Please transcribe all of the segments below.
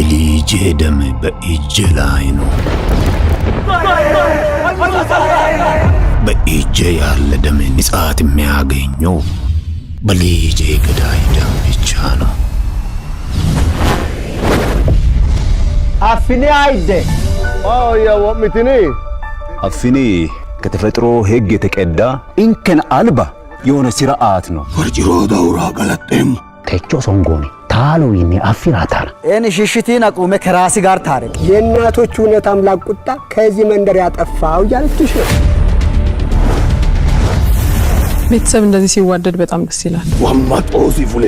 የልጄ ደም በእጄ ላይ ነው። በእጄ ያለ ደም ንጻት የሚያገኘው በልጄ ገዳይ ደም ብቻ ነው። አፍኔ አይደ ያወምትኒ አፍኔ ከተፈጥሮ ሕግ የተቀዳ እንከን አልባ የሆነ ስርዓት ነው። ወርጅሮ ዳውራ ገለጤም ተቾ ሶንጎኒ ታሎ ይኔ አፍራታና እኔ ሽሽቲን አቁመ ከራሲ ጋር ታረቅ። የእናቶቹ እውነት አምላክ ቁጣ ከዚህ መንደር ያጠፋው እያለችሽ ነው። ቤተሰብ እንደዚህ ሲዋደድ በጣም ደስ ይላል። ዋማጦ ሲፉሌ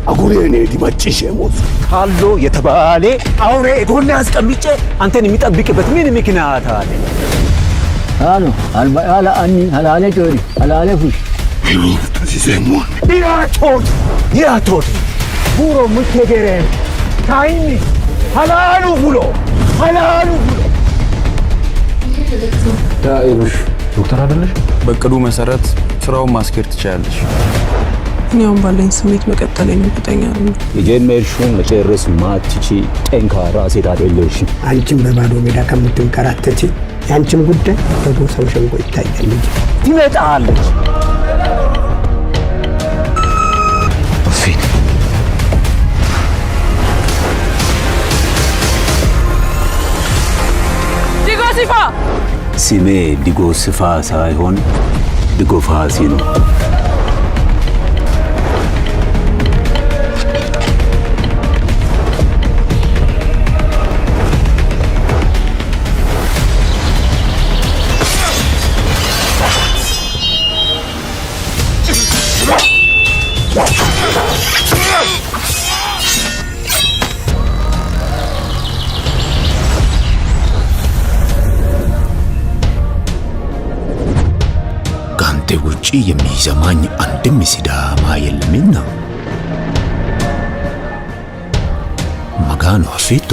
አጉሬኔ ዲማጭሽ ሞት ታሎ የተባለ አውሬ ጎን ያስቀምጬ አንተን የሚጠብቅበት ምን ምክንያት አለ? አሎ አልባላ አኒ አላለ ጆሪ አላለ ፉሽ ሲሰሙን ያቶት ቡሮ ሙተገረን ታይኒ ሐላሉ ብሎ ዳኢሩሽ ዶክተር አይደለሽ? በቅዱ መሰረት ስራውን ማስኬድ ትችላለሽ። እኔም ባለኝ ስሜት መቀጠል የሚፈጠኛ ነው። የጀመርሽውን መጨረስ ማትቺ ጠንካራ ሴት አይደለሽ። አንቺም በባዶ ሜዳ ከምትንከራተቺ ያንቺም ጉዳይ በጎሳው ሸንጎ ይታያል እንጂ ትመጣለች። ስሜ ዲጎስፋ ሳይሆን ዲጎፋሲ ነው። ካንተ ውጪ የሚሰማኝ አንድም ሲዳማ የለምና መጋኖ አፊቶ